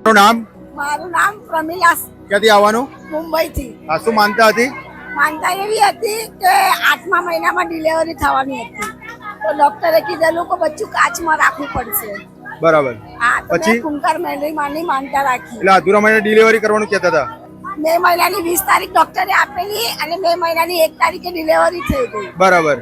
નામ? મારું નામ પ્રમિલા. ક્યાંથી આવવાનું? મુંબઈથી. આ શું માનતા હતી? માનતા એવી હતી કે 8મા મહિનામાં ડિલિવરી થવાની હતી, તો ડોક્ટરે કીધેલું કે બચ્ચું કાચમાં રાખવું પડશે. બરાબર. હા, તો પછી? મેં કુંકાર મેલરી માની માનતા રાખી. એટલે અધૂરા મહિને ડિલિવરી કરવાનું કહેતા હતા. મે મહિનાની 20 તારીખ ડોક્ટરે આપેલી અને મે મહિનાની 1 તારીખે ડિલિવરી થઈ ગઈ. બરાબર.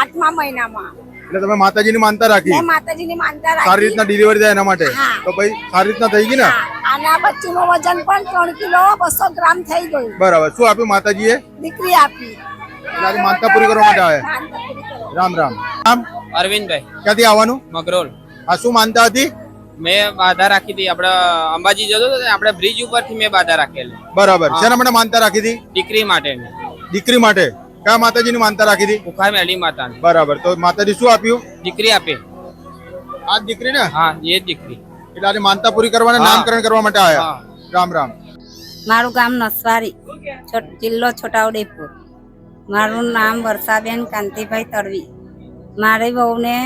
8મા મહિનામાં. એટલે તમે માતાજીની માનતા રાખી? મેં માતાજીની માનતા રાખી. સારી રીતના ડિલિવરી થાય એના માટે. હા. તો ભાઈ સારી રીતના થઈ ગઈ ને? અને આ બચ્ચુનું વજન પણ 3 કિલો 200 ગ્રામ થઈ ગયું. બરાબર. શું આપ્યું માતાજીએ? દીકરી આપી. એટલે આજે માનતા પૂરી કરવા માટે આવ્યા. માનતા પૂરી કરવા. રામ રામ. નામ? અરવિંદભાઈ ક્યાંથી આવવાનું? મગરોલ. આ શું માનતા હતી? મેં બાધા રાખી હતી. આપણે અંબાજી જતો હતો ને, આપણે બ્રિજ ઉપરથી મેં બાધા રાખેલી. બરાબર. શેના માટે માનતા રાખી હતી? દીકરી માટે. દીકરી માટે. કયા માતાજીની માનતા રાખી હતી? બુખાર મેલી માતા. બરાબર. તો માતાજી શું આપ્યું? દીકરી આપે. આ જ દીકરી ને? હા, એ જ દીકરી. એટલે આજે માનતા પૂરી કરવાના નામકરણ કરવા માટે આવ્યા. રામ રામ. મારું ગામ નસવારી, જિલ્લો છોટાઉદેપુર. મારું નામ વર્ષાબેન કાંતિભાઈ તડવી. મારી વહુને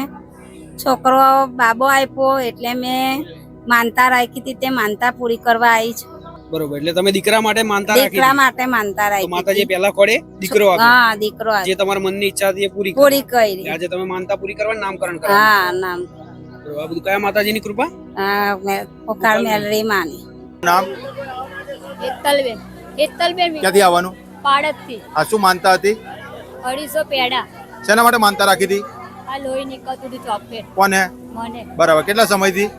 છોકરો બાબો આપ્યો એટલે મેં માનતા રાખી હતી, તે માનતા પૂરી કરવા આવી છું. બરોબર. એટલે તમે દીકરા માટે માનતા રાખી દીકરા માટે માનતા રાખી. માતાજી પહેલા કોડે દીકરો આપ્યો. હા, દીકરો જે તમારા મનની ઈચ્છા હતી એ પૂરી પૂરી કરી. આજે તમે માનતા પૂરી કરવા નામકરણ કરવા. હા, નામ બરોબર. આ બધું કયા માતાજીની કૃપા? પોકાર મેલરી માની. નામ? હેતલબેન. હેતલબેન ક્યાંથી આવવાનું? પાડકથી. આ શું માનતા હતી? 250 પેડા. શેના માટે માનતા રાખી હતી? આ લોહી નીકળતું હતું ચોકલેટ કોને? મને. બરાબર. કેટલા સમયથી?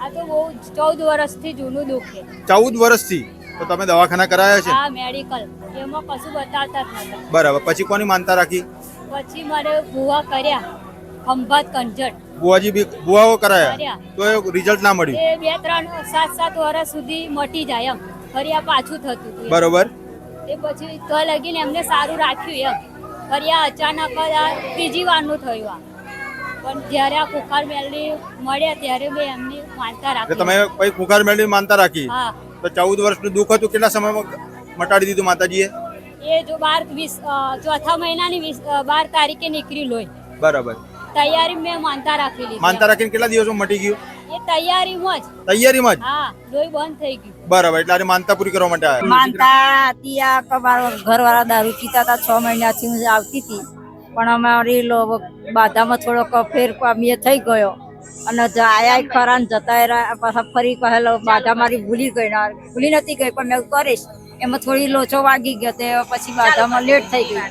આ તો બહુ 14 વર્ષથી જૂનું દુખે. 14 વર્ષથી. તો તમે દવાખાના કરાયા છે? આ મેડિકલ એમાં કશું બતાવતા જ નતા. બરાબર. પછી કોની માનતા રાખી? પછી મારે ભૂવા કર્યા, ખંભાત કંજટ બુઆજી બી બુઆઓ કરાયા કર્યા. તો એ રિઝલ્ટ ના મળ્યું. એ 2 3 7 વર્ષ સુધી મટી જાય એમ. ફરી આ પાછું થતું હતું એમ. બરોબર. એ પછી તો લગીને એમને સારું રાખ્યું એમ. ફરી આ અચાનક જ આ ત્રીજી વારનું થયું આ. પણ જ્યારે આ કુખાર મેલડી મળ્યા ત્યારે મેં એમની માનતા એટલે રાખી. તમે પછી કુખાર મેળવી માનતા રાખી. હા, તો 14 વર્ષનું દુઃખ હતું કેટલા સમયમાં મટાડી દીધું માતાજીએ? એ જો 4થા મહિનાની 12 તારીખે નીકળી લોહી. બરાબર. તૈયારી મેં માનતા રાખેલી. માનતા રાખીને કેટલા દિવસમાં મટી ગયું? એ તૈયારીમાં જ. તૈયારીમાં જ? હા, લોહી બંધ થઈ ગયું. બરાબર. એટલે આજે માનતા પૂરી કરવા માટે આવ્યા. માનતા હતી આ કે મારા ઘરવાળા દારૂ પીતા હતા, 6 મહિનાથી હું આવતી હતી, પણ અમારી બાધામાં થોડોક ફેર પામીએ થઈ ગયો અને આયા ખરા ને જતા રહ્યા. પાછા ફરી કહેલો બાધા મારી ભૂલી નથી ગઈ, પણ મેં કરીશ એમાં થોડી લોચો વાગી ગયો, તે પછી બાધામાં લેટ થઈ ગઈ.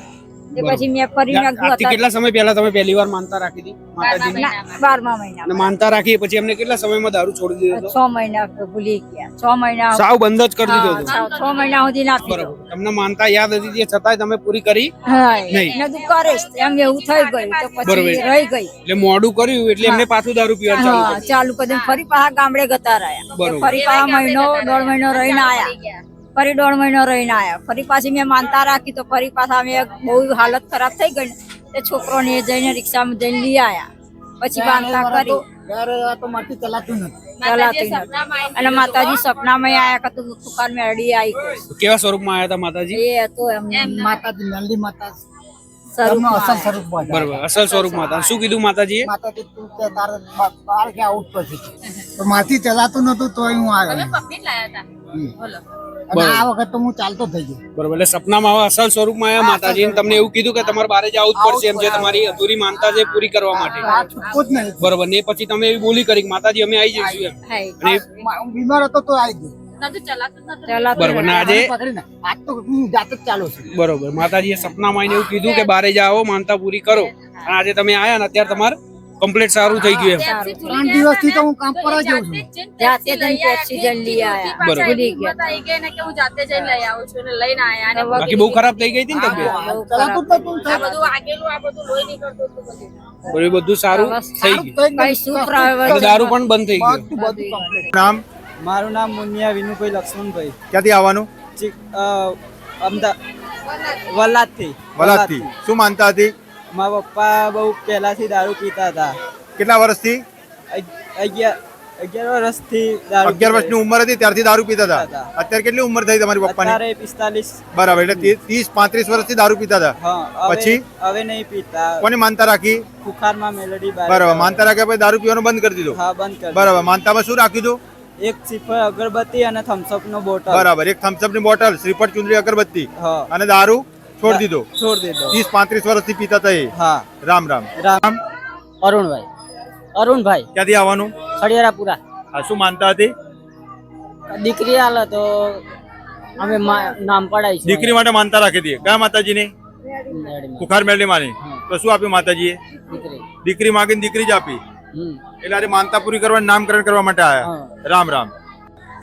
તે પછી મેં ફરી આજથી કેટલા સમય પહેલા તમે પહેલી વાર માનતા રાખી હતી માતાજીની? 12મા મહિના. અને માનતા રાખી પછી એમને કેટલા સમયમાં દારૂ છોડી દીધો હતો? 6 મહિના ભૂલી ગયા. 6 મહિના સાવ બંધ જ કરી દીધો હતો. 6 મહિના સુધી ના પીધો. બરોબર. તમને માનતા યાદ હતી તે છતાંય તમે પૂરી કરી હા, નહીં. મેં તું કરીશ એમ એવું થઈ ગયું, તો પછી બરોબર. રહી ગઈ. એટલે મોડું કર્યું એટલે એમને પાછું દારૂ પીવાનું ચાલુ હા, કર્યું. ચાલુ કરી ફરી પાછા ગામડે ગતા રહ્યા. બરોબર. ફરી પાછા મહિનો 1.5 મહિનો રહીને આયા. ફરી 1.5 મહિનો રહીને આયા. ફરી પાછી મેં માનતા રાખી તો ફરી પાછા અમે બહુ હાલત ખરાબ થઈ ગઈ તે છોકરોને જઈને રિક્ષામાં જઈને લઈ આયા. પછી માનતા કરી ચલાતી નથી. અને માતાજી સપનામાં આયા કે તું દુકાન મેળવી આવી ગઈ. કેવા સ્વરૂપમાં આવ્યા હતા માતાજી? એ હતો એમ માતાજી મેલડી માતા સ્વરૂપમાં અસલ આયા. સ્વરૂપમાં જાય. બરોબર. અસલ સ્વરૂપમાં હતા. શું કીધું માતાજીએ? માતાજી તું કે તારે બાર કે આઉટ પછી તો માથી ચલાતું નતું તોય હું આવ્યો. અને આ વખત તો હું ચાલતો થઈ ગયો. બરોબર. એટલે સપનામાં આવા અસલ સ્વરૂપમાં આવ્યા માતાજી અને તમને એવું કીધું કે તમારે બારે જવું જ પડશે એમ, જે તમારી અધૂરી માનતા છે પૂરી કરવા માટે. આ છૂટકો જ નહીં. બરોબર. ને પછી તમે એવી બોલી કરી કે માતાજી અમે આવી જઈશું એમ. અને હું બીમાર હતો તો આવી ગયો. ચલાતું બરોબર. ને આજે પકડીને આજ તો હું જાત જ ચાલુ છું. બરોબર. માતાજીએ સપનામાં આવીને એવું કીધું કે બારે જાઓ માનતા પૂરી કરો. અને આજે તમે આયા ને અત્યારે તમારે કમ્પ્લીટ સારું થઈ ગયું એમ. 3 દિવસથી તો હું કામ પર જ જાઉં છું. જાતે જઈને ઓક્સિજન લઈ આયા. બરોબર. ભૂલી ગયા. બાકી બહુ ખરાબ થઈ ગઈ હતી ને તબિયત? ચલાતું જ નતું. બરોબર. એ બધું સારું થઈ ગયું. કઈ સૂત્ર અને દારૂ પણ બંધ થઈ ગયું. બધું complete. નામ? મારું નામ મુનિયા વિનુભાઈ લક્ષ્મણભાઈ. ક્યાંથી આવવાનું? વલાદથી. વલાદથી. શું માનતા હતી? મારા પપ્પા બહુ પહેલાથી દારૂ પીતા હતા. કેટલા વર્ષથી? 11 વર્ષથી દારૂ 11 વર્ષની ઉંમર હતી ત્યારથી દારૂ પીતા હતા. અત્યારે કેટલી ઉંમર થઈ તમારી પપ્પાની? અત્યારે 45. બરાબર. એટલે 30-35 વર્ષથી દારૂ પીતા હતા. હા. પછી? હવે નહીં પીતા. કોની માનતા રાખી? બુખારમાં મેલડી બાર. બરાબર. માનતા રાખ્યા પછી દારૂ પીવાનું બંધ કરી દીધું. હા, બંધ કરી. બરાબર. માનતામાં શું રાખ્યું હતું? એક શ્રીફળ અગરબત્તી અને થમ્સઅપ નો બોટલ. બરાબર, એક થમ્સઅપ ની બોટલ, શ્રીફળ, ચુંદડી, અગરબત્તી હા. અને દારૂ છોડી દીધો. છોડી દીધો. 30-35 વર્ષથી પીતા હતા એ. હા. રામ રામ. રામ. અરુણભાઈ ક્યાંથી આવવાનું? ખડિયારાપુરા. આ શું માનતા હતી? દીકરી હાલે તો અમે નામ પડાવીશું. દીકરી માટે માનતા રાખી હતી. કયા માતાજીની? કુખાર મેલડી માની. તો શું આપ્યું માતાજીએ? દીકરી માગીને દીકરી જ આપી. એટલે આજે માનતા પૂરી કરવા, નામકરણ કરવા માટે આયા. રામ રામ.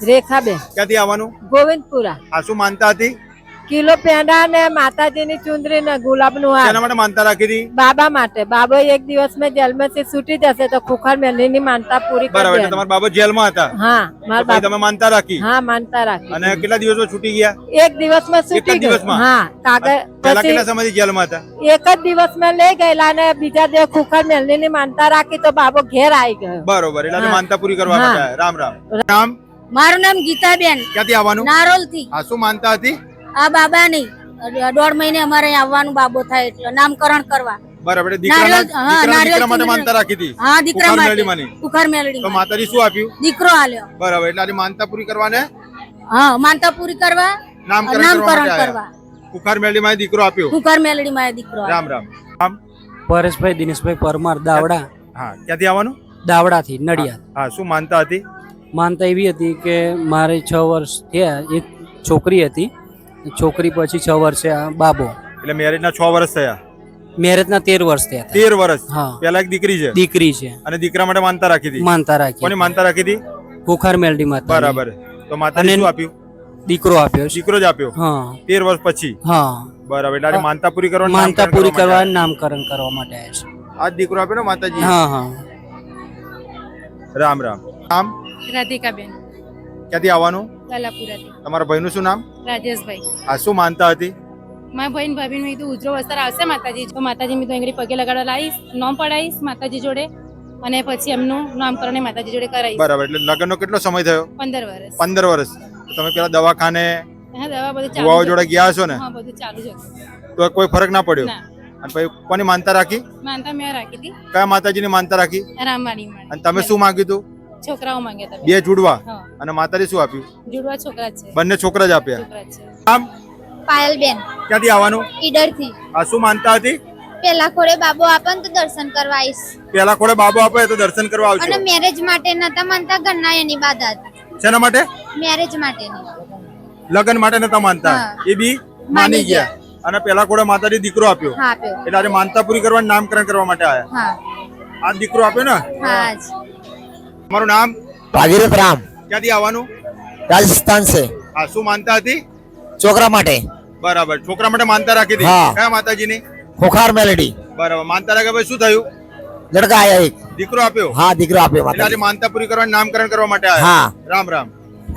રેખાબેન ક્યાંથી આવવાનું? ગોવિંદપુરા. આ શું માનતા હતી? કિલો પેંડા ને માતાજીની ચુંદડી ને ગુલાબ નું હાર શેના માટે માનતા રાખી હતી? બાબા માટે. બાબો એક દિવસ માં જેલમાંથી છૂટી જશે તો ખુખાર મેલડી ની માનતા પૂરી કરી બરાબર, એટલે દેવાની. તમારા બાબા જેલમાં હતા. હા, તો મારા પછી તમે માનતા રાખી. હા, માનતા રાખી. અને કેટલા દિવસમાં છૂટી ગયા? એક દિવસ માં એક છૂટી જ દિવસમાં? ગયો. હા, કાગળ પહેલા પછી કેટલા સમયથી જેલમાં હતા? એક જ દિવસ માં લઈ ગયેલા ને બીજા દિવસ ખુખાર મેલડી ની માનતા રાખી તો બાબો ઘેર આવી ગયો. બરોબર, એટલે આજે હા. માનતા પૂરી કરવા હા. માટે આયા. રામ રામ. નામ? મારું નામ ગીતાબેન ક્યાંથી આવવાનું? નારોલ થી. આ શું માનતા હતી? આ બાબા નહીં 1.5 મહિને અમારે અહીં આવવાનું બાબો થાય એટલે નામકરણ કરવા. બરાબર, એટલે નારિયેળ- હા, દીકરા નારિયેળ માટે ચૂંદડી. માનતા રાખી હતી. હા, દીકરા કુખાર માટે. મેલડી માની. કુખાર મેલડી તો માટે. માતાજી શું આપ્યું? દીકરો આલ્યો. બરાબર, એટલે આજે માનતા પૂરી કરવાને હા, માનતા પૂરી કરવા નામકરણ કરવા નામકરણ માટે કરવા. આયા. કુખાર મેલડી માં દીકરો આપ્યો. કુખાર મેલડી માં દીકરો આલ્યો. રામ રામ. આમ પરેશભાઈ દિનેશભાઈ પરમાર દાવડા. હા, ક્યાંથી આવવાનું? દાવડાથી નડિયાદ. હા, શું માનતા હતી? માનતા એવી હતી કે મારે 6 વર્ષ થયા, એક છોકરી હતી, છોકરી પછી 6 વર્ષે આ બાબો. એટલે મેરેજ ના 6 વર્ષ થયા. મેરેજના 13 વર્ષ થયા હતા. 13 વર્ષ. હા. પેલા એક દીકરી છે. દીકરી છે. અને દીકરા માટે માનતા રાખી હતી. માનતા રાખી. કોની માનતા રાખી હતી? ખુખાર મેલડી માતા. બરાબર, તો માતાજી અને શું આપ્યું? દીકરો આપ્યો છે. દીકરો જ આપ્યો. હા 13 વર્ષ પછી. હા. બરાબર, એટલે આજે માનતા પૂરી કરવા, માનતા પૂરી કરવા, નામકરણ કરવા માટે આવ્યા છે. આ દીકરો આપ્યો ને માતાજી. હા હા. રામ રામ. નામ? રાધિકાબેન ક્યાંથી આવવાનું? લાલાપુરાથી. તમારા ભાઈનું શું નામ? રાજેશભાઈ. આ શું માનતા હતી? મારા ભાઈ ને ભાભી નું ઉજરો વસ્તાર આવશે માતાજી તો માતાજી મેં તો આગળ પગે લગાડવા લાવીશ, નામ પડાવીશ માતાજી જોડે અને પછી એમનું નામકરણ માતાજી જોડે કરાવીશ. બરાબર, એટલે લગ્નનો કેટલો સમય થયો? 15 વર્ષ. 15 વર્ષ. તો તમે પેલા દવાખાને હા, દવા બધું બુવાઓ ચાલુ જોડે ગયા હશો ને? હા, બધું ચાલુ છે. તો કોઈ ફરક ના પડ્યો? ના, અને પછી કોની માનતા રાખી? માનતા મેં રાખી હતી કયા માતાજીની માનતા રાખી? રામવાડી માં. અને તમે શું માંગ્યું હતું? છોકરાઓ માંગ્યા હતા. બે જુડવા. હા, અને માતાજી શું આપ્યું? જુડવા છોકરા જ છે. બંને છોકરા જ આપ્યા. છોકરા જ છે. આમ પાયલબેન ક્યાંથી આવવાનું? ઈડર થી. આ શું માનતા હતી? પેલા ખોડે બાબો આપે તો દર્શન કરવા આવીશ. પેલા ખોડે બાબો આપે તો દર્શન કરવા અને આવજો. મેરેજ માટે નતા માનતા ઘરના એની બાદત. શેના માટે? મેરેજ માટેની. લગ્ન માટે નતા માનતા. હા. એ બી માની ગયા. અને પેલા ખોડે માતાજી દીકરો આપ્યો. હા, આપ્યો. એટલે આજે માનતા પૂરી કરવા, નામકરણ કરવા માટે આયા. હા, આ દીકરો આપ્યો ને? હા જ. તમારું નામ? ભાગીરથ રામ, ક્યાંથી આવવાનું? રાજસ્થાન છે. આ શું માનતા હતી? છોકરા માટે બરાબર, છોકરા માટે માનતા રાખી હતી. હા. કયા માતાજીની? ખુખાર મેલડી. બરાબર, માનતા રાખ્યા પછી શું થયું? લડકા આયા એક. દીકરો આપ્યો. હા, દીકરો આપ્યો એટલે આજે માતા. માનતા પૂરી કરવા, નામકરણ કરવા માટે આયા. હા. રામ રામ.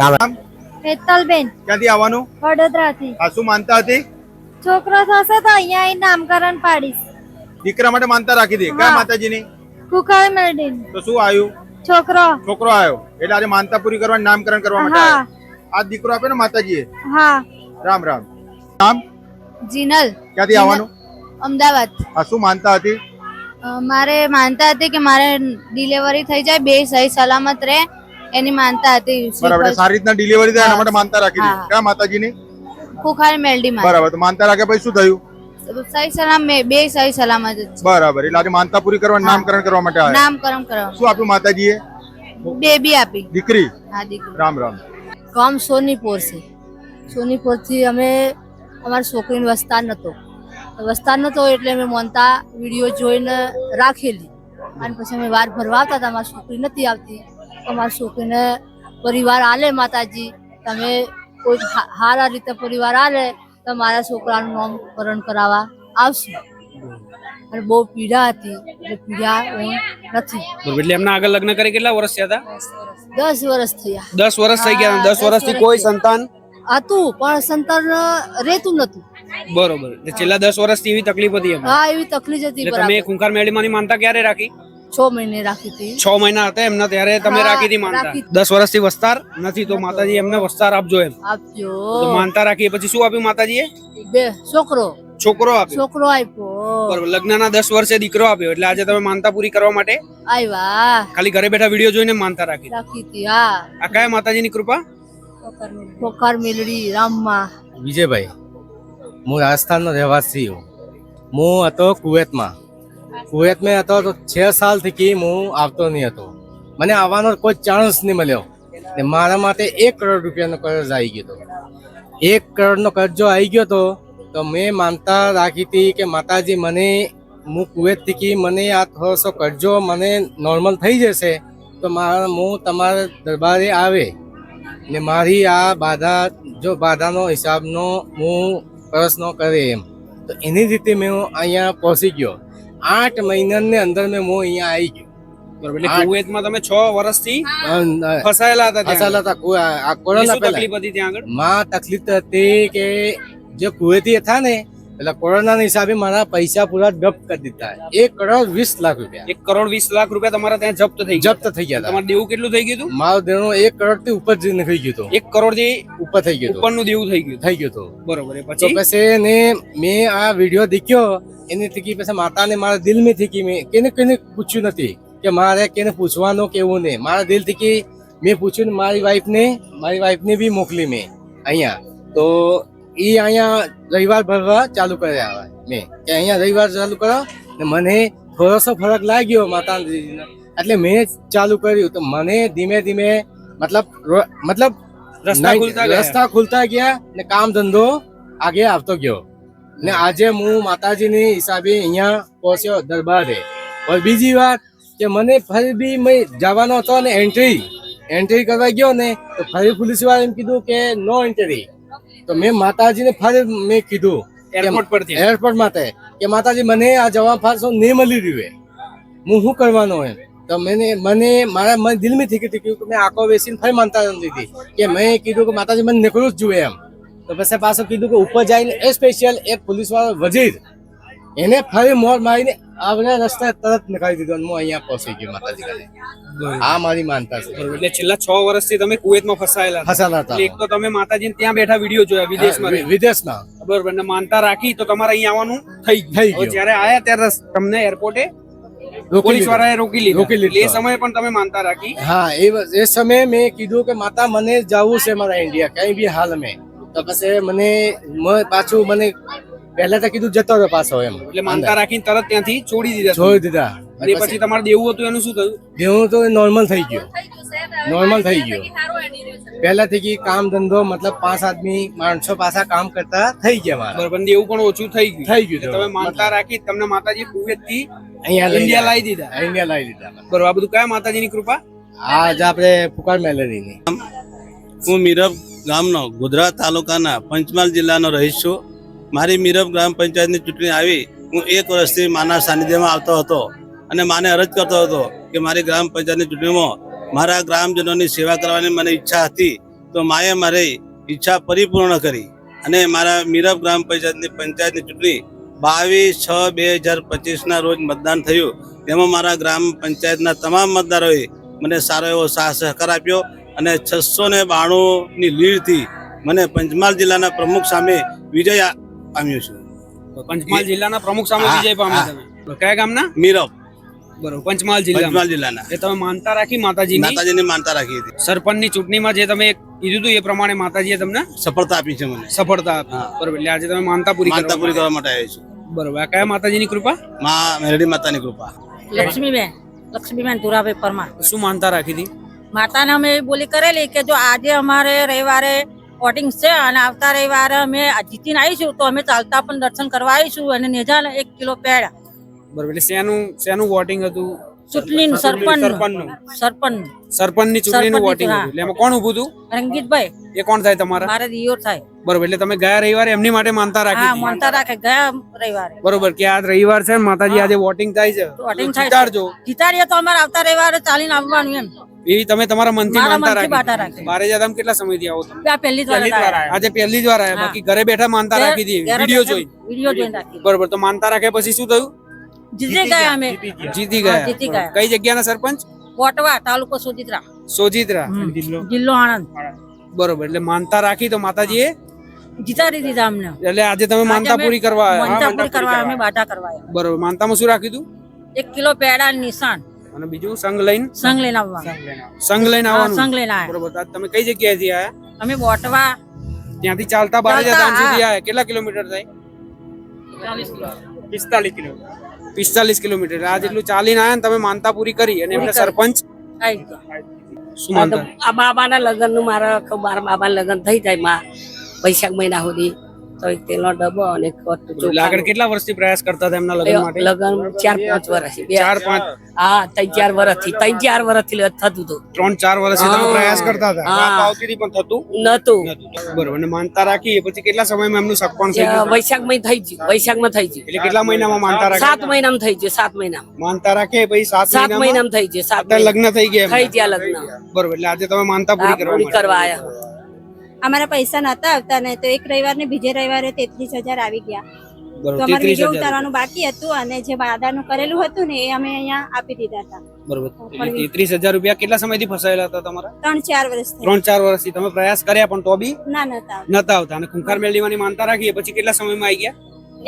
રામ. હેતલબેન ક્યાંથી આવવાનું? વડોદરા થી. આ શું માનતા હતી? છોકરો થશે તો અહીંયા આવીને નામકરણ પાડીશ. દીકરા માટે માનતા રાખી હતી. કયા માતાજીની? કુખાર મેલડી. તો શું આવ્યું? છોકરો. છોકરો આવ્યો. એટલે આજે માનતા પૂરી કરવા, નામકરણ કરવા માટે હા. આયા. આ દીકરો આપ્યો ને માતાજીએ. હા. રામ રામ. નામ? જીનલ. ક્યાંથી આવવાનું? અમદાવાદ. આ શું માનતા હતી? મારે માનતા હતી કે મારે ડિલિવરી થઈ જાય, બે સહી સલામત રહે એની માનતા હતી. બરાબર, એટલે સારી રીતના ડિલિવરી થાય એના માટે માનતા રાખી હતી. હા. કયા માતાજીની? કુખાર મેલડી માં. બરાબર, તો માનતા રાખ્યા પછી શું થયું? સહી સલામ બે સહી સલામત જ છે. બરાબર, એટલે આજે માનતા પૂરી કરવા, નામકરણ કરવા માટે આયા. નામકરણ કરવા. શું આપ્યું માતાજીએ? બેબી આપી. દીકરી. હા, દીકરી. રામ રામ. ગામ સોનીપુર છે. સોનીપુર થી અમે અમારી છોકરીનો વસ્તાર નતો એટલે અમે મોનતા વિડીયો જોઈને રાખેલી અને પછી અમે વાર ભરવા આવતા હતા. અમારી છોકરી નથી આવતી તો અમારી છોકરીને પરિવાર આલે માતાજી, તમે કોઈ સારા રીતે પરિવાર આલે તો મારા છોકરાનું નામકરણ કરાવવા આવશું. અને બહુ પીડા હતી એટલે પીડા નથી. બરોબર, એટલે એમના આગળ લગ્ન કરી કેટલા વર્ષ થયા હતા? 10 વર્ષ થયા. 10 વર્ષ થઈ ગયા. 10 વર્ષથી કોઈ સંતાન હતું પણ સંતાન રહેતું નતું. બરોબર, એટલે છેલ્લા 10 વર્ષથી એવી તકલીફ હતી એમને. હા, એવી તકલીફ હતી. એટલે તમે ખુંખાર મેળીમાંની માનતા ક્યારે રાખી? 6 મહિને રાખી હતી. 6 મહિના હતા એમના ત્યારે તમે હા, રાખી હતી માનતા. રાખી. 10 વર્ષથી વસ્તાર નથી તો માતાજી એમને વસ્તાર આપજો એમ. આપજો. તો માનતા રાખી પછી શું આપ્યું માતાજીએ? બે છોકરો. છોકરો આપ્યો છોકરો આપ્યો બરોબર લગ્નના 10 વર્ષે દીકરો આપ્યો એટલે આજે તમે માનતા પૂરી કરવા માટે આવ્યા ખાલી ઘરે બેઠા વિડીયો જોઈને માનતા રાખી રાખી હતી હા આ કયા માતાજીની કૃપા પોખર મેલડી રામમાં વિજયભાઈ હું રાજસ્થાનનો રહેવાસી છું હું હતો કુવેતમાં હતો તો 6 સાલથી હું આવતો નહીં હતો મને આવવાનો કોઈ ચાન્સ નહીં મળ્યો ને મારા માટે 1 કરોડ રૂપિયાનો કર્જ આવી ગયો હતો 1 કરોડનો કર્જો આવી ગયો હતો તો મેં માનતા રાખી હતી કે માતાજી મને હું કુવેતથી મને આ થોડોસો કર્જો મને નોર્મલ થઈ જશે તો હું તમારા દરબારે આવે ને મારી આ બાધાનો હિસાબનો હું પ્રશ્નો કરે એમ તો એની રીતે મેં અહીંયા પહોંચી ગયો 8 મહિનાની અંદર મેં હું અહીંયા આવી ગયો બરોબર એટલે કુવેતમાં તમે 6 વર્ષથી ફસાયેલા હતા આ કોરોના શું તકલીફ હતી ત્યાં આગળ માં તકલીફ હતી કે જે કુવેતી હતા ને એટલે કોરોનાના હિસાબે મારા પૈસા પૂરા જપ્ત કરી દીધા 1,20,00,000 રૂપિયા 1,20,00,000 રૂપિયા તમારા ત્યાં જપ્ત થઈ ગયા તમારું દેવું કેટલું થઈ ગયું હતું મારું દેવું 1 કરોડ થી ઉપર જઈને થઈ ગયું હતું 1 કરોડ થી ઉપર થઈ ગયું ઉપરનું દેવું થઈ ગયું હતું બરોબર તો પછી પછી ને મેં આ વિડીયો દેખ્યો એની થકી પછી માતાને મારા દિલ में थी कि मैं કેને પૂછ્યું નથી કે મારે કેને પૂછવાનું કેવું નહીં મારા દિલ થી મેં પૂછ્યું મારી વાઈફને બી મોકલી મેં અહીંયા તો એ અહીંયા રવિવાર ભરવા ચાલુ કર્યા મેં કે અહીંયા રવિવાર ચાલુ કરો ને મને થોડોસો ફરક લાગ્યો માતાજીને એટલે મેં ચાલુ કર્યું તો મને ધીમે ધીમે મતલબ રસ્તા ખુલતા ગયા ને કામ ધંધો આગે આવતો ગયો ને આજે હું માતાજીની હિસાબે અહીંયા પહોંચ્યો દરબારે બીજી વાત કે મને ફરી બી મેં જવાનો હતો ને એન્ટ્રી કરવા ગયો ને તો ફરી પોલીસ વાળા એમ કીધું કે નો એન્ટ્રી તો મેં માતાજીને ફરી મેં કીધું એરપોર્ટ માટે કે માતાજી મને આ જવા ફારસો નહીં મળી રહ્યું હું શું કરવાનો એમ તો મને મારા દિલમાં થી કે મેં આંખો બેસીને ફરી માનતા લીધી કે મેં કીધું કે માતાજી મને નીકળવું જ જોઈએ એમ તો પછી પાછું કીધું કે ઉપર જઈને એ સ્પેશિયલ એક પોલીસ વાળો વજીર એને ફરી મોર મારીને આવના રસ્તા તરત નીકાળી દીધો હું અહીંયા પહોંચી ગયો માતાજી ઘરે આ મારી માનતા છે એટલે છેલ્લા 6 વર્ષથી તમે કુવેતમાં ફસાયેલા હતા એક તો તમે માતાજીને ત્યાં બેઠા વિડીયો જોયા વિદેશમાં બરોબર ને માનતા રાખી તો તમારે અહીંયા આવવાનું થઈ ગયું જ્યારે આયા ત્યારે તમને એરપોર્ટે પોલીસ વાળાએ રોકી લીધું એ સમયે પણ તમે માનતા રાખી હા એ સમયે મેં કીધું કે માતા મને જવું છે મારા ઇન્ડિયા કઈ બી હાલ મેં તો પછી મને પાછું મને પહેલા તો કીધું જતો રહ્યો પાછો એમ એટલે માનતા રાખીને તરત ત્યાંથી છોડી દીધા અને પછી તમારે દેવું હતું એનું શું થયું દેવું તો નોર્મલ થઈ ગયો પહેલાથી કામ ધંધો મતલબ 5 આદમી માણસો પાછા કામ કરતા થઈ ગયા મારા બરાબર દેવું પણ ઓછું થઈ ગયું તમે માનતા રાખી તમને માતાજી કુવેત થી ઇન્ડિયા લાવી દીધા બરાબર આ બધું કયા માતાજીની કૃપા આજ આપણે પુકાર મેલેરીની હું મીરબ ગામનો ગોધરા તાલુકાના પંચમહાલ જિલ્લાનો રહીશ છું મારી મીરબ ગ્રામ પંચાયતની ચૂંટણી આવી હું 1 વર્ષથી માના સાનિધ્યમાં આવતો હતો અને માને અરજ કરતો હતો કે મારી ગ્રામ પંચાયતની ચૂંટણીમાં મારા ગ્રામજનોની સેવા કરવાની મને ઈચ્છા હતી તો માએ મારી ઈચ્છા પરિપૂર્ણ કરી અને મારા મીરબ ગ્રામ પંચાયતની ચૂંટણી 22/6/2025 રોજ મતદાન થયું તેમાં મારા ગ્રામ પંચાયતના તમામ મતદારોએ મને સારો એવો સાથ સહકાર આપ્યો અને 692ની લીડથી મને પંચમહાલ જિલ્લાના પ્રમુખ સામે વિજય પામ્યો છું પંચમહાલ જિલ્લાના પ્રમુખ સામે વિજય પામ્યો તમે કયા ગામના મીરબ બરોબર પંચમહાલ જિલ્લાના એ તમે માનતા રાખી માતાજીની માનતા રાખી હતી સરપંચની ચૂંટણીમાં જે તમે કીધું હતું એ પ્રમાણે માતાજીએ તમને સફળતા આપી છે મને બરોબર એટલે આજે તમે માનતા પૂરી કરવા માટે આવ્યો છું બરોબર આ કયા માતાજીની કૃપા માં મેરડી માતાની કૃપા લક્ષ્મીબેન ધુરાભાઈ પરમાર શું માનતા રાખી હતી માતાને અમે બોલી કરેલી કે જો આજે અમારે રવિવારે વોટિંગ છે અને આવતા રવિવારે અમે જીતીને આવીશું તો અમે ચાલતા પણ દર્શન કરવા આવીશું અને નેજા 1 કિલો પેડા બરોબર એટલે શેનું વોટિંગ હતું ચૂંટણીનું સરપંચની ચૂંટણીનું વોટિંગ હતું એટલે એમાં કોણ ઊભું હતું રંગીતભાઈ એ કોણ થાય તમારા મારે દિયોર થાય બરોબર એટલે તમે ગયા રવિવારે એમની માટે માનતા રાખી હા માનતા રાખે ગયા રવિવારે બરોબર કે આ રવિવાર છે માતાજી આજે વોટિંગ થાય છે વોટિંગ થાય જીતાડીએ તો અમારે આવતા રવિવારે ચાલીને આવવાનું એમ એ તમે તમારા મનથી માનતા રાખી રાખી બારે જાદમ કેટલા સમયથી આવો તમે પહેલી જ વાર આજે પહેલી જ વાર આવ્યા બાકી ઘરે બેઠા માનતા રાખી હતી વિડીયો જોઈને રાખી બરોબર તો માનતા રાખ્યા પછી શું થયું જીતી ગયા અમે જીતી ગયા કઈ જગ્યાના સરપંચ કોટવા તાલુકો સોજિત્રા જિલ્લો આણંદ બરોબર એટલે માનતા રાખી તો માતાજીએ જીતાડી દીધા અમને. એટલે આજે તમે માનતા પૂરી કરવા આવ્યા? માનતા પૂરી કરવા અમે બાટા કરવા આવ્યા. બરોબર. માનતામાં શું રાખ્યું હતું? 1 કિલો પેડા નિશાન અને બીજું સંઘ લઈને આવવા. સંઘ લઈને આવવાનું. સંઘ લઈને આવ્યા. બરોબર. તો તમે કઈ જગ્યાએથી આયા? અમે બોટવા ત્યાંથી ચાલતા બારેજા ધામ સુધી આયા. કેટલા કિલોમીટર થાય? 45 કિલોમીટર. આ જેટલું ચાલીને આયા ને તમે માનતા પૂરી કરી અને એમને સરપંચ આવી ગયા. શું માનતા? આ બાબાના લગ્ન નું મારા બાબા લગ્ન થઈ જાય વૈશાખ મહિના સુધી તો એક તેલનો ડબ્બો અને એક આગળ કેટલા વર્ષથી પ્રયાસ કરતા હતા એમના લગ્ન માટે? લગ્ન 4-5 વર્ષ 4-5 હા 3-4 વર્ષથી થતું હતું. 3-4 વર્ષથી તમે પ્રયાસ કરતા હતા. વાત આવતી હતી પણ થતું નતું. બરોબર. અને માનતા રાખી પછી કેટલા સમયમાં એમનું સગપણ થઈ ગયું? વૈશાખમાં થઈ ગયું. એટલે કેટલા મહિનામાં માનતા રાખી? 7 મહિનામાં થઈ ગયું. 7 મહિનામાં માનતા રાખે પછી 7 મહિનામાં થઈ ગયું. 7 અત્યારે લગ્ન થઈ ગયા થઈ ગયા લગ્ન. બરોબર. એટલે આજે તમે માનતા પૂરી કરવા આવ્યા. અમારા પૈસા નતા આવતા ને તો એક રવિવાર ને બીજે રવિવારે 33,000 આવી ગયા. તો અમારે વિડીયો ઉતારવાનું બાકી હતું અને જે બાદાનું કરેલું હતું ને એ અમે અહીંયા આપી દીધા હતા. બરોબર. 33,000 રૂપિયા કેટલા સમયથી ફસાયેલા હતા તમારા? 3-4 વર્ષ 3-4 વર્ષથી તમે પ્રયાસ કર્યા પણ તો બી ના નતા નતા આવતા. અને ખુંખાર મેળવીની માનતા રાખી પછી કેટલા સમયમાં આવી ગયા?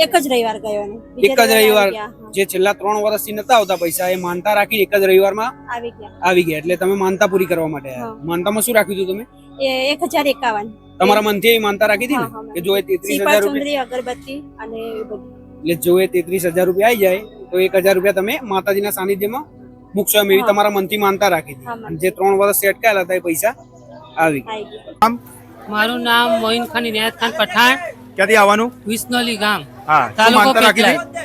એક જ રવિવાર ગયો ને એક જ રવિવાર. જે છેલ્લા 3 વર્ષથી નતા આવતા પૈસા એ માનતા રાખી એક જ રવિવારમાં આવી ગયા. એટલે તમે માનતા પૂરી કરવા માટે આવ્યા. માનતામાં શું રાખ્યું હતું તમે? એ 1,051 તમારા મનથી માનતા રાખી હતી ને કે જો એ 33,000 રૂપિયા અગરબત્તી અને એટલે જો એ 33,000 રૂપિયા આવી જાય તો 1,000 રૂપિયા તમે માતાજીના સાનિધ્યમાં મૂકશો એમ એવી તમારા મનથી માનતા રાખી હતી. અને જે 3 વર્ષથી અટકાયેલા હતા એ પૈસા આવી ગયા. મારું નામ મોઇન ખાન ઇનાયત ખાન પઠાણ. ક્યાંથી આવવાનું? વિસનોલી ગામ, હા. શું તાલુકો માનતા રાખી પેટલાદ.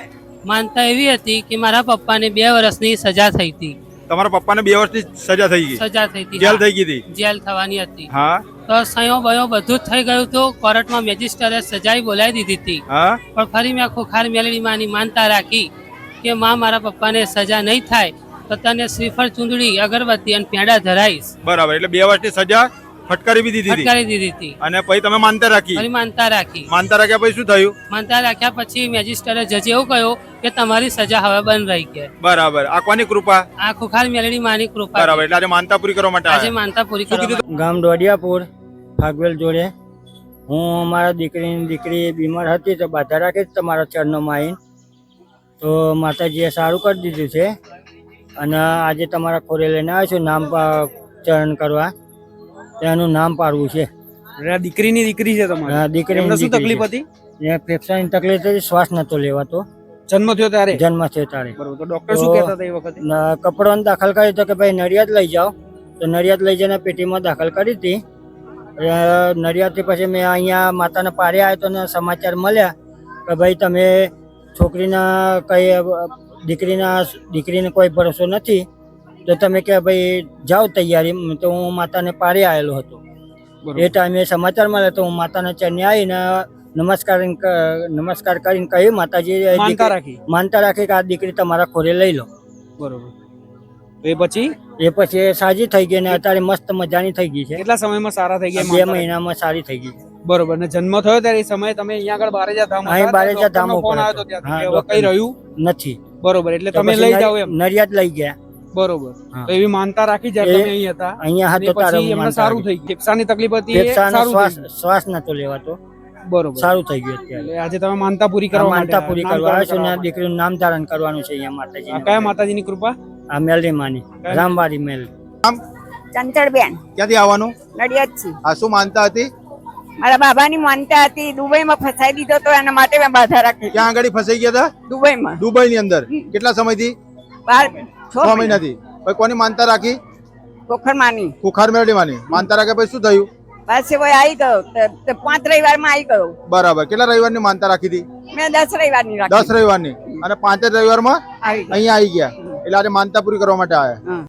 માનતા એવી હતી કે મારા પપ્પાને 2 વર્ષની સજા થઈ હતી. તમારા પપ્પાને 2 વર્ષની સજા થઈ ગઈ? સજા થઈ હતી. જેલ થઈ ગઈ હતી? જેલ થવાની હતી. હા. તો સયો બયો બધું જ થઈ ગયું તો કોર્ટમાં મેજિસ્ટ્રેટે સજાઈ બોલાવી દીધી હતી. હા. પણ ફરી મેં ખુખાર મેલડીમાંની માનતા રાખી કે માં મારા પપ્પાને સજા નહીં થાય તો તને શ્રીફળ ચૂંદડી અગરબત્તી અને પેંડા ધરાઈશ. બરાબર. એટલે 2 વર્ષની સજા ફટકારી દીધી હતી? ફટકારી દીધી હતી. અને પછી તમે માનતા રાખી? ફરી માનતા રાખી. માનતા રાખ્યા પછી શું થયું? માનતા રાખ્યા પછી મેજિસ્ટ્રેટે જજે એવું કહ્યું કે તમારી સજા હવે બંધ રહી ગઈ. બરાબર. આ કોની કૃપા? આ ખુખાર મેલડી માની કૃપા. બરાબર. એટલે આજે માનતા પૂરી કરવા માટે આજે માનતા પૂરી કરવા. ગામ દોડિયાપુર ફાગવેલ જોડે હું મારા દીકરી બીમાર હતી તો બાધા રાખી તમારા ચરણોમાં આવીને તો માતાજીએ સારું કરી દીધું છે અને આજે તમારા ખોરે લઈને આવ્યો છું નામ ચરણ કરવા. તેનું નામ પાડવું છે. દીકરીની દીકરી છે તમારી? હા, દીકરીની શું તકલીફ હતી? ફેફસાની તકલીફ હતી, શ્વાસ નતો લેવાતો. જન્મ થયો ત્યારે? જન્મ થયો ત્યારે. બરોબર. તો ડોક્ટર શું કહેતા હતા એ વખતે? કપડોને દાખલ કર્યો તો કે ભાઈ નડિયાદ લઈ જાઓ. તો નડિયાદ લઈ જઈને પેટીમાં દાખલ કરી હતી. નડિયાદથી પછી મેં અહીંયા માતાને પાડે આવ્યો તો સમાચાર મળ્યા કે ભાઈ તમે છોકરીના કઈ દીકરીને કોઈ ભરોસો નથી તો તમે કે ભાઈ જાઓ તૈયારી. તો હું માતાને પાડે આવેલો હતો. એ ટાઈમે સમાચાર મળે તો હું માતાના ચરણે આવીને નમસ્કાર કરીને કહ્યું માતાજી માનતા રાખી કે આ દીકરી તમારા ખોરે લઈ લો. બરોબર. એ પછી સાજી થઈ ગઈ ને અત્યારે મસ્ત મજાની થઈ ગઈ છે. કેટલા સમયમાં સારા થઈ ગયા? 2 મહિનામાં સારી થઈ ગઈ. બરોબર. ને જન્મ થયો ત્યારે એ સમયે તમે અહીંયા આગળ બારેજા ધામ ફોન આવ્યો તો ત્યાં કઈ રહ્યું નથી? બરોબર. એટલે તમે લઈ જાઓ એમ? નડિયાદ લઈ ગયા. બરોબર. તો એવી માનતા રાખી જ્યારે તમે અહીંયા હતા એમને સારું થઈ ગયું. ફેફસાની તકલીફ હતી, શ્વાસ નતો લેવાતો. બરોબર. સારું થઈ ગયું. અત્યારે આજે તમે માનતા પૂરી કરવા આવ્યો છો ને દીકરીનું નામ ધારણ કરવાનું છે અહીંયા માતાજી. કયા માતાજીની કૃપા? આ મેલડી માની રામવાડી મેલ. ચંચળબેન. ક્યાંથી આવવાનું? નડિયાદ થી. આ શું માનતા હતી? મારા બાબાની માનતા હતી. દુબઈમાં ફસાઈ દીધો તો એના માટે મેં બાધા રાખી. ક્યાં આગળ ફસાઈ ગયા હતા? દુબઈમાં. દુબઈ ની અંદર? કેટલા સમયથી? 6 મહિનાથી. પછી કોની માનતા રાખી? ખુખાર મેલડી માની. માનતા રાખ્યા પછી શું થયું? બસ એ આવી ગયો. 5 રવિવારમાં આવી ગયો. બરાબર. કેટલા રવિવારની માનતા રાખી હતી? મેં 10 રવિવારની રાખી. 10 રવિવારની. અને 5 રવિવારમાં અહીંયા આવી ગયા. એટલે આજે માનતા પૂરી કરવા માટે આવ્યા.